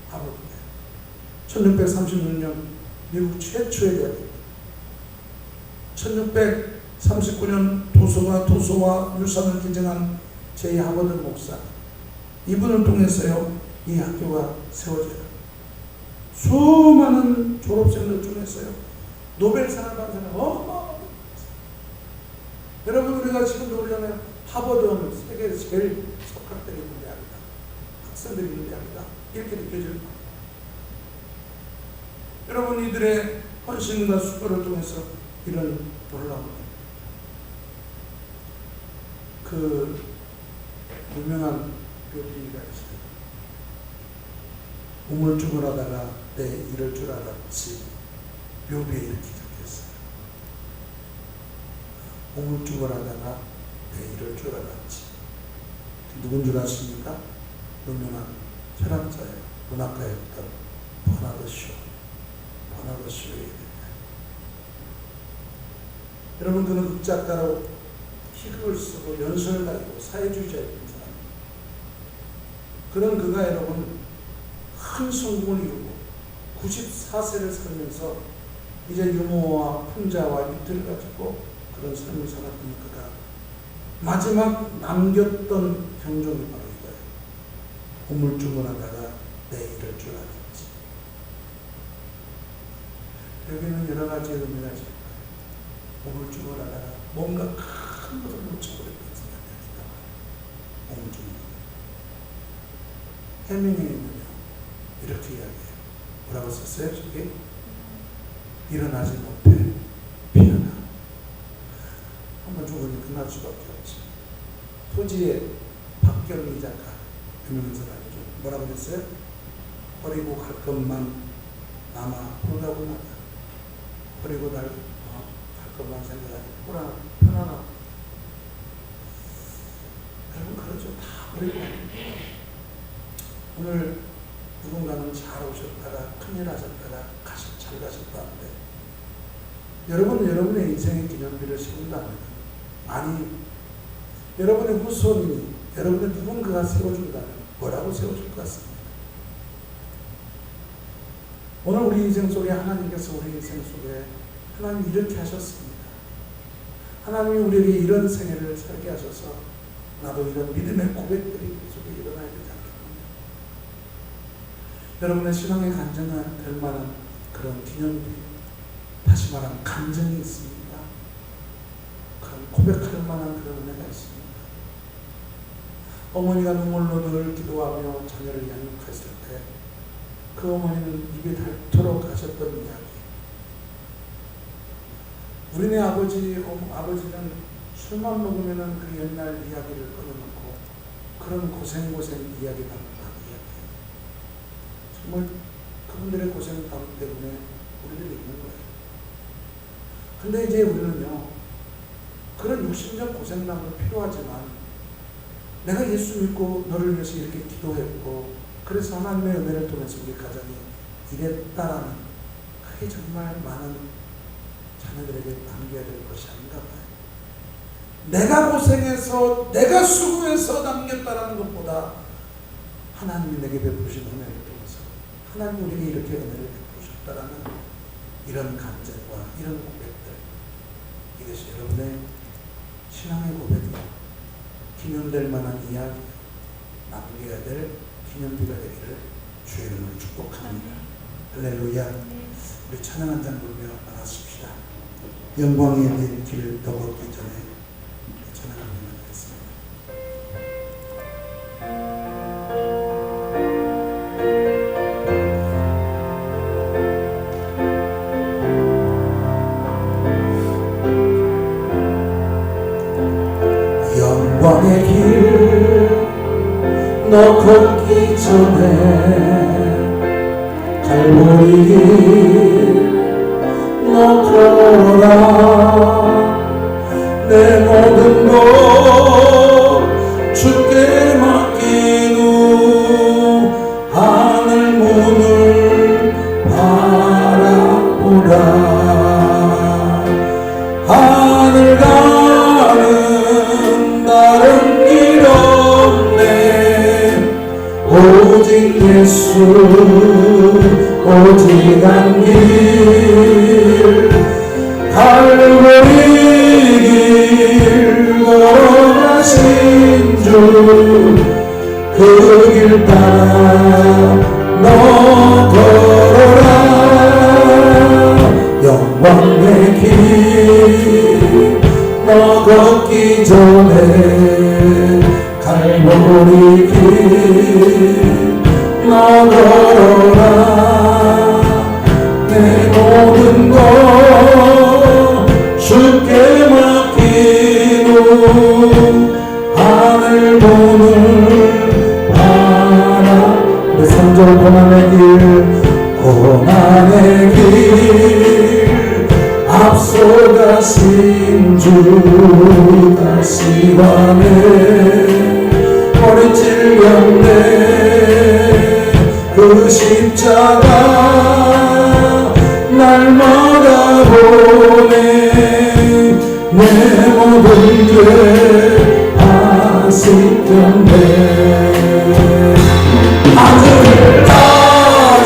Speaker 1: 하버드 대학. 1636년 미국 최초의 대학입니다. 1639년 도서와 유산을 기증한 제2하버드 목사, 이분을 통해서요 이 학교가 세워져요. 수많은 졸업생들 중에서요 노벨상을 받은 사람 어마어마합니다. 여러분, 우리가 지금도 그러잖아요. 하버드는 세계에서 제일 석학들이 있는 대학이다, 학생들이 있는 대학이다, 이렇게 느껴질 겁니다. 여러분, 이들의 헌신과 수고를 통해서 이런 놀라운 그 유명한 묘비가 있어요. 우물쭈물 하다가 내 이럴 줄 알았지. 묘비에 이렇게 적혀있어요. 우물쭈물 하다가 내 이럴 줄 알았지. 누군 줄 아십니까? 유명한 철학자예요. 문학가였던 버나드 쇼의 여러분, 그는 극작가로 희극을 쓰고 연설을 가지고 사회주의자였던 사람입니다. 그런 그가 여러분 큰 성공을 이루고 94세를 살면서 이제 유머와 풍자와 위트를 가지고 그런 삶을 살았던 그가 마지막 남겼던 경종이 바로 이거예요. 우물쭈물하다가 내 이럴 줄 알았지. 여기는 여러 가지 의미가 있습니다. 우물쭈물하다가 뭔가 큰 것을 놓쳐버렸던 생각이 나와요. 우물쭈물. 해밍웨이는요 이렇게 이야기해요. 뭐라고 썼어요? 저기 일어나지 못해 피어나. 한번 죽으니 끝날 수밖에 없지. 토지의 박경리 작가, 유명한 사람이죠. 뭐라고 그랬어요? 버리고 갈 것만 남아 홀가분하다. 버리고 갈 것만 생각하니 편안하다. 여러분, 그러죠. 다 버리고 오늘 누군가는 잘 오셨다가 큰일 하셨다가 잘 가셨다는데 여러분은 여러분의 인생의 기념비를 세운다면, 아니 여러분의 후손이 여러분의 누군가가 세워준다면 뭐라고 세워줄 것 같습니다. 오늘 우리 인생 속에 하나님께서 우리 인생 속에 하나님이 이렇게 하셨습니다. 하나님이 우리에게 이런 생애를 살게 하셔서 나도 이런 믿음의 고백들이 우리 속에 일어나야 되지 않겠느냐. 여러분의 신앙의 간증은 될 만한 그런 기념비, 다시 말하면 감정이 있습니다. 그런 고백할 만한 그런 은혜가 있습니다. 어머니가 눈물로 늘 기도하며 자녀를 양육했을 때 그 어머니는 입이 닳도록 하셨던 이야기. 우리네 아버지는 술만 먹으면 그 옛날 이야기를 꺼내놓고 그런 고생 이야기가 나는 이야기예요. 정말 그분들의 고생 때문에 우리를 있는 거예요. 근데 이제 우리는요, 그런 육신적 고생남도 필요하지만 내가 예수 믿고 너를 위해서 이렇게 기도했고 그래서 하나님의 은혜를 통해서 우리 가정이 이랬다라는 그게 정말 많은 자녀들에게 남겨야 될 것이 아닌가 봐요. 내가 고생해서 내가 수고해서 남겼다라는 것보다 하나님이 내게 베푸신 은혜를 통해서 하나님이 우리에게 이렇게 은혜를 베푸셨다라는 이런 간증과 이런 고백들, 이것이 여러분의 신앙의 고백이요, 기념될 만한 이야기, 남겨야 될 기념비가 되기를 주의 이름으로 축복합니다. 할렐루야. 우리 찬양 한 장 부르며 나가십시다. 영광의 내 길을 더 걷기 전에 찬양 한 번 하겠습니다. 영광의 길 너 걷기 전에 갈보리 길 너 걸어라. 내 모든 것 주께 맡긴 후 하늘 문을 바라보라. 하늘 가는 다른 길 없네. 오직 예수 오직 한 길 갈보리 길 걸어가신 주 그 길 따라 너 걸어라. 영광의 길 너 걷기 전에 갈보리 길 너 걸어라. 내 모든 것 주께 맡긴 후 하늘 문을 바라. 우리 3절 고난의 길 고난의 길 앞서가신 주 다시 와네. 머리 찔렸네. 그 십자가 날마다 보네. 내 모든 죄 다 씻겼네. 하늘 가는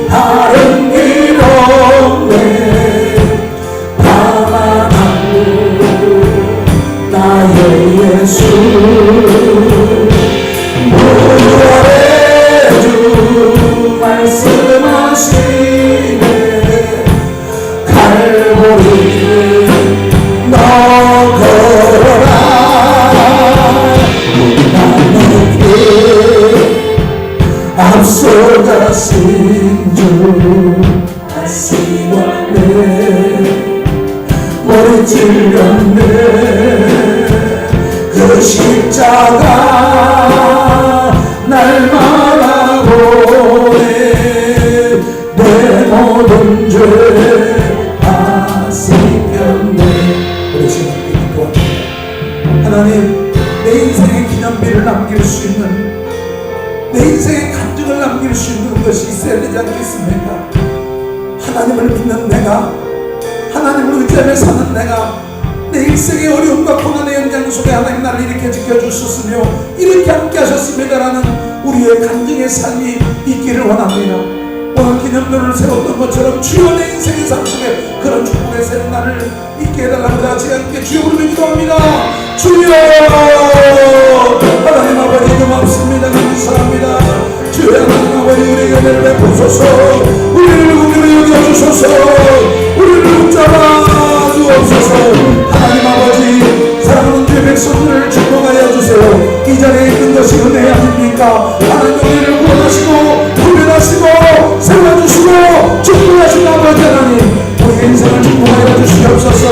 Speaker 1: 다른 길 없네. 다만 나의 예수 무아래 주 말씀하시네. 갈보리 너 걸어라. 나는 길 앞서가신 주 다시 왔네. 머리 찔렸네. 그 십자가 날마다 보네. 내 모든 죄 다 씻겼네. 우리 지금 기도합니다. 하나님, 내 인생의 기념비를 남길 수 있는, 내 인생의 감정을 남길 수 있는 것이 있어야 되지 않겠습니까? 하나님을 믿는 내가 하나님을 의지하며 사는 내가 내 일생의 어려움과 고난의 연장 속에 하나님 나를 이렇게 지켜주셨으며 이렇게 함께 하셨습니다라는 우리의 간증의 삶이 있기를 원합니다. 오늘 기념도를 세웠던 것처럼 주여 내 인생의 삶 속에 그런 축복의 새로운 날을 있게 해달라고 다 같이 함께 주여 부르며 기도합니다. 주여 하나님 아버지 고맙습니다. 감사합니다. 주여 하나님 아버지 우리에게 은혜를 베푸소서. 우리를 궁금히 여겨주소서. 우리를 붙잡아 주옵소서. 하나님 아버지 사랑하는 주의 백성들을 축복하여 주세요. 이 자리에 있는 것이 은혜 아닙니까? 하나님 우리를 구원하시고 구별하시고 세워주시고 축복하신 아버지 하나님 우리의 인생을 축복하여 주시옵소서.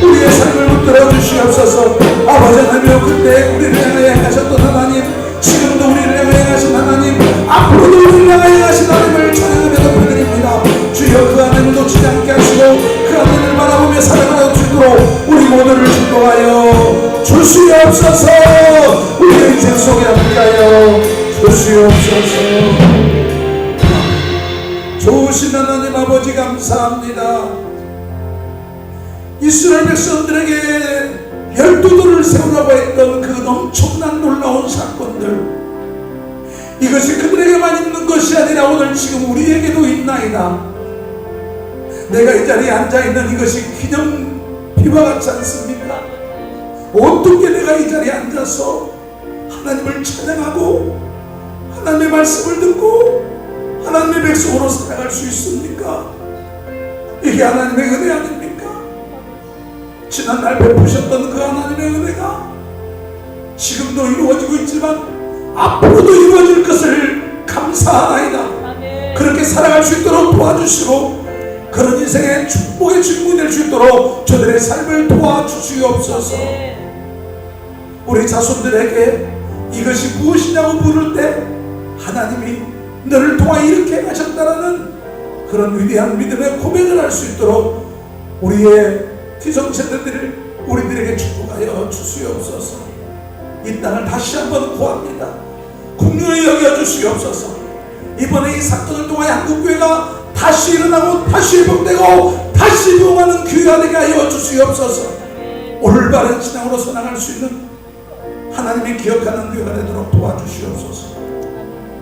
Speaker 1: 우리의 삶을 붙들어 주시옵소서. 아버지 하나님 그때 우리를 향하여 행하셨던 하나님 지금도 우리를 향하여 행하신 하나님 앞으로도 우리를 향하여 행하신 하나님을 찬양하며 높여드립니다. 주여 그 안에는 놓치지 않게 하시고 그 안에를 바라보며 살아가는 수 있도록 우리 모두를 축복하여 주시옵소서. 우리의 인생 속에 함께하여 주시옵소서. 좋으신 하나님 아버지 감사합니다. 이스라엘 백성들에게 12돌을 세우라고 했던 그 엄청난 놀라운 사건들 이것이 그들에게만 있는 것이 아니라 오늘 지금 우리에게도 있나이다. 내가 이 자리에 앉아있는 이것이 기념비와 같지 않습니까? 어떻게 내가 이 자리에 앉아서 하나님을 찬양하고 하나님의 말씀을 듣고 하나님의 백성으로 살아갈 수 있습니까? 이게 하나님의 은혜 아닙니까? 지난날 베푸셨던 그 하나님의 은혜가 지금도 이루어지고 있지만 앞으로도 이루어질 것을 감사하나이다. 그렇게 살아갈 수 있도록 도와주시고 그런 인생의 축복의 주인공이 될 수 있도록 저들의 삶을 도와주시옵소서. 우리 자손들에게 이것이 무엇이냐고 물을 때 하나님이 너를 통하여 이렇게 하셨다라는 그런 위대한 믿음의 고백을 할 수 있도록 우리의 기성세대들을 우리들에게 축복하여 주시옵소서. 이 땅을 다시 한번 구합니다. 긍휼히 여겨주시옵소서. 이번에 이 사건을 통하여 한국교회가 다시 일어나고 다시 회복되고 다시 부흥하는 교회가 되게 하여 주시옵소서. 올바른 신앙으로 살아갈 수 있는 하나님이 기억하는 교회가 되도록 도와주시옵소서.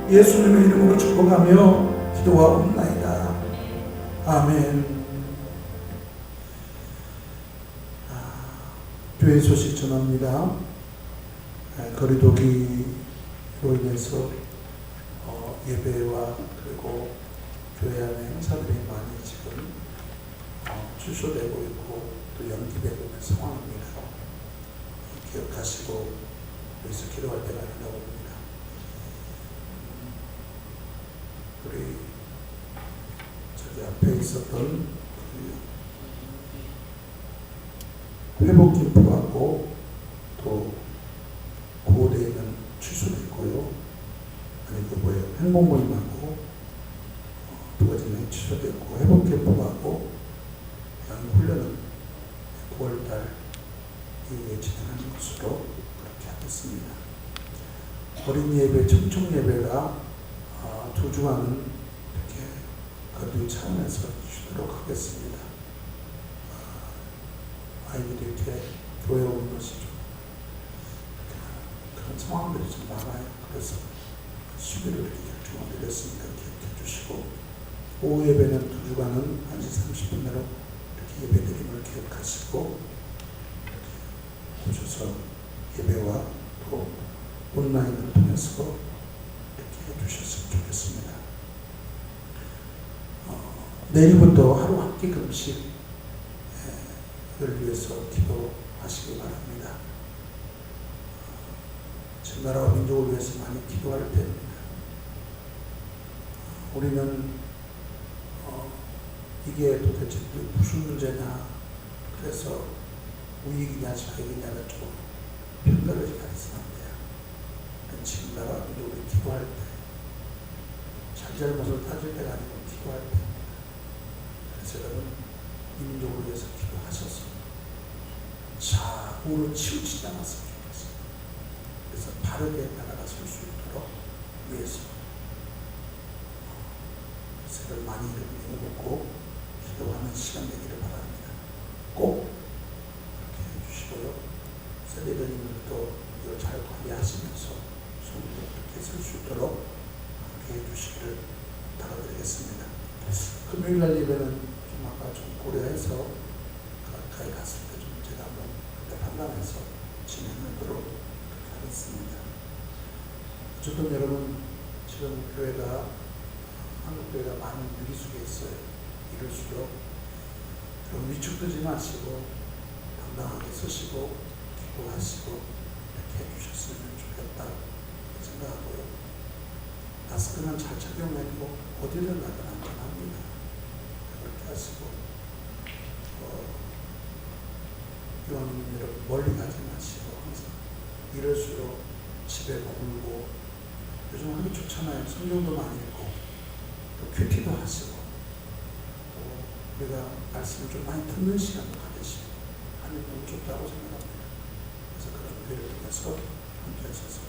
Speaker 1: 예수님의 이름으로 축복하며 기도하옵나이다. 아멘. 교회 소식 전합니다. 거리두기로 인해서 예배와 그리고 교회 안에 행사들이 많이 지금 취소되고 있고 또 연기되고 있는 상황입니다. 기억하시고 여기서 기도할 때가 아닌가 봅니다. 우리 저기 앞에 있었던 회복 캠프하고 또 고대에는 취소됐고요. 아니 그 뭐예요? 행복 모임하고 두 가지는 취소됐고 회복 캠프하고 훈련은 9월달 이후에 진행하는 것으로 그렇게 하겠습니다. 어린 예배, 청청 예배가 2주간은 이렇게 거리 차원에서 주도록 하겠습니다. 아이들이 이렇게 교회 오는 것이 좀 그런 상황들이 좀 많아요. 그래서 수비를 이렇게 결정을 내렸으니까 기억해 주시고 오후 예배는 2주간은 1시 30분 내로 이렇게 예배 드림을 기억하시고 오셔서 예배와 또 온라인을 통해서 이렇게 해주셨으면 좋겠습니다. 내일부터 하루 한 끼 금식을 위해서 기도하시기 바랍니다. 전 나라와 민족을 위해서 많이 기도할 때입니다. 우리는 이게 도대체 무슨 문제냐, 그래서 우익이냐 좌익이냐를 좀 평가를 해서는 안 돼요. 지금 나라와 민족을 기도할 때 잘잘못을 따질 때가 아니고 기도할 때입니다. 그래서 여러분 이 민족을 위해서 기도하셔서 좌우로 치우치지 않았으면 좋겠어요. 그래서 바르게 나라가 설 수 있도록 위해서 새를 많이 먹고 기도하는 시간 되기를 바랍니다. 금요일날 예배는 좀 아까 좀 고려해서 가까이 갔을 때 좀 제가 한번 판단해서 진행하도록 하겠습니다. 어쨌든 여러분, 지금 교회가, 한국 교회가 많은 위기 속에 있어요. 이럴수록 그럼 위축되지 마시고 당당하게 서시고 기도하시고 이렇게 해주셨으면 좋겠다 생각하고요. 마스크는 잘 착용하고 어디를 가든 안전합니다. 그렇게 하시고 이왕이면 여러분 멀리 가지 마시고 항상 이럴수록 집에 머물고, 요즘 하기 좋잖아요. 성경도 많이 읽고 또 큐티도 하시고 또 우리가 말씀을 좀 많이 듣는 시간도 가지시고 하면 너무 좋다고 생각합니다. 그래서 그런 교회를 통해서 함께 하셔서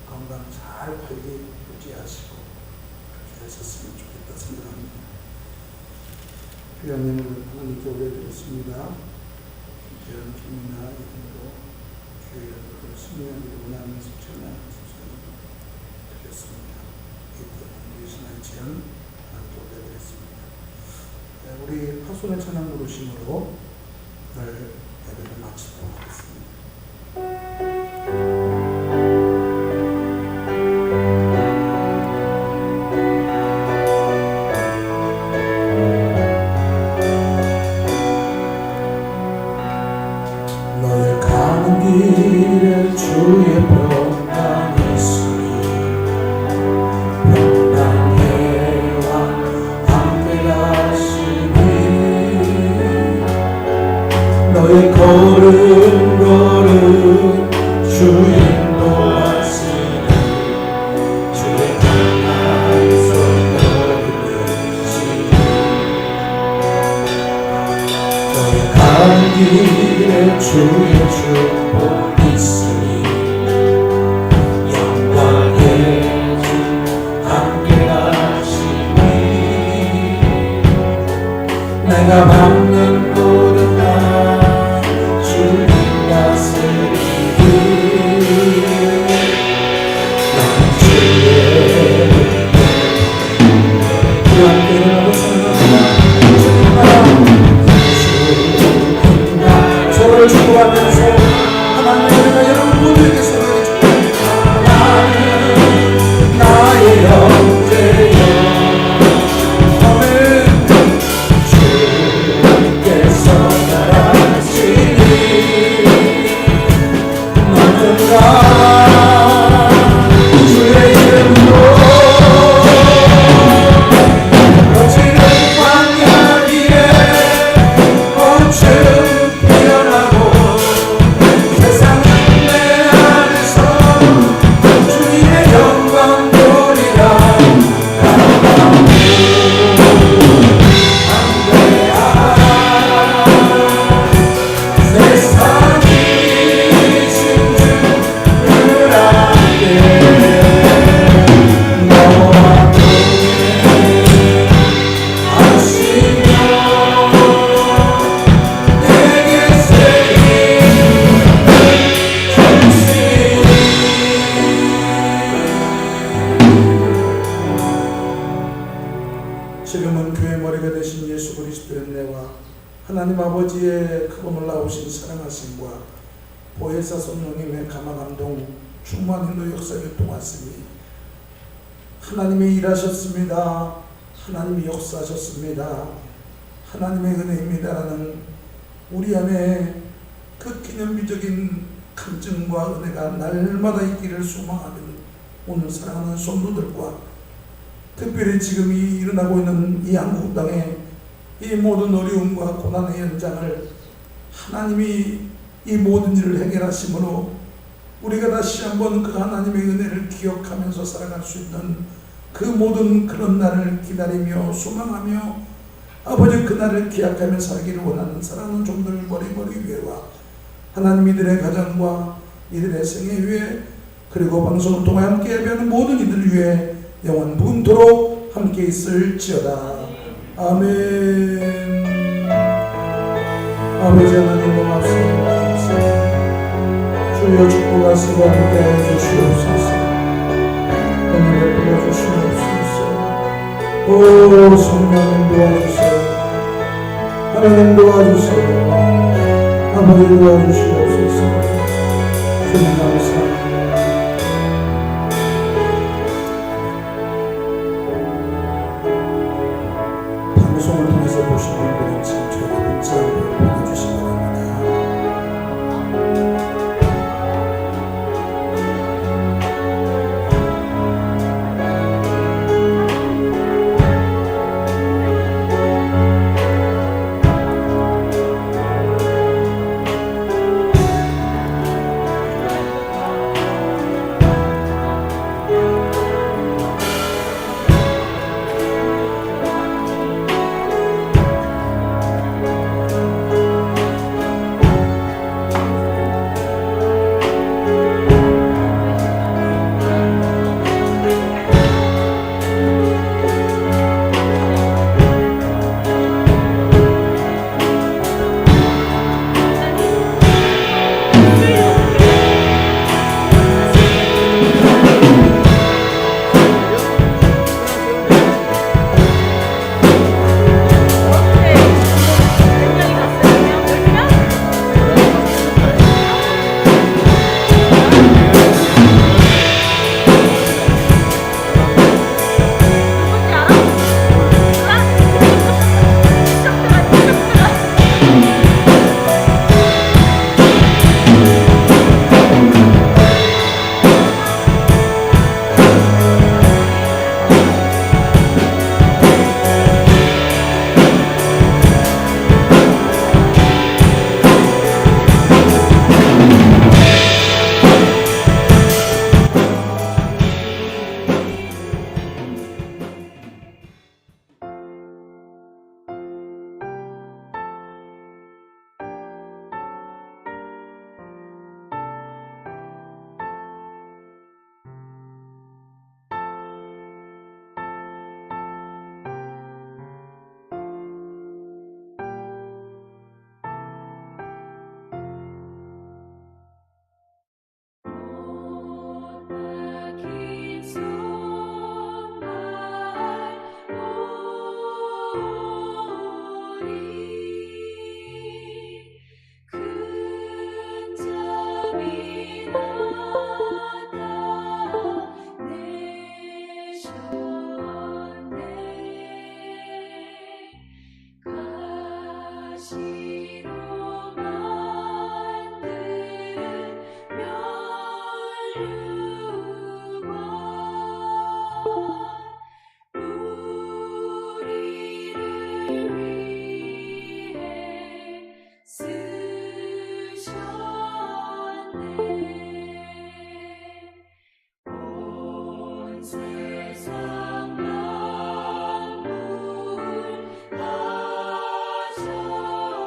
Speaker 1: 건강 잘 관리 유지하시고 그렇게 하셨으면 좋겠다 생각합니다. 귀하님을 하나님께 올려드렸습니다. 김태현 김이나 이름으로 주의 그 승리하기를 원하면서 전하는 수선을 드렸습니다. 이때는 유신한 지연 하나님께 올려드렸습니다. 우리 파손의 찬양 부르심으로 오늘 예배를 마치도록 하겠습니다. 길에 주의 평강이 있으니 평강해와 함께 가시니 너의 걸음 걸음 주 인도하시니 주의 평강에서 너를 지니 너의 가는 길에 주의 축복 있으니 영광의 주 함께 가시니 내가 밟는 모든 날 주님 다스리니 난 주의 그 함께를 하고 사랑합니다. 서로를 축복하면서 하나님의 은혜가 여러분 모두에게 서로를 축복합니다. 나는 나의 형제여 아멘. 주께서 나라시니 너는 나 주의 이름으로 거칠은 광야 위에 멈춘 지금은 교회 머리가 되신 예수 그리스도의 은혜와 하나님 아버지의 크고 놀라우신 사랑하심과 보혜사 성령님의 감화감동 충만한 인도 역사에 동하심이 하나님이 일하셨습니다. 하나님이 역사하셨습니다. 하나님의 은혜입니다라는 우리 안에 그 기념비적인 간증과 은혜가 날마다 있기를 소망하는 오늘 사랑하는 성도들과 특별히 지금 일어나고 있는 이 한국 땅에 이 모든 어려움과 고난의 현장을 하나님이 이 모든 일을 해결하심으로 우리가 다시 한번 그 하나님의 은혜를 기억하면서 살아갈 수 있는 그 모든 그런 날을 기다리며 소망하며 아버지 그 날을 기약하며 살기를 원하는 사랑하는 종들 머리 위에와 하나님 이들의 가정과 이들의 생애 위에 그리고 방송을 통해 함께 예배하는 모든 이들 위에 영원 무금토록 함께 있을지어다. 아멘. 아버지 하나님 고맙습니다. 주여 축복하시고 함께해 주시옵소서. 오늘을 불러주시옵소서. 오 성령님 도와주세요. 하나님 도와주세요. 아버지 도와주시옵소서. 주님 감사합니다. 방송을 통해서 보신 분들은 지금 저에게 문자로 보내주시기 바랍니다.
Speaker 2: 가시로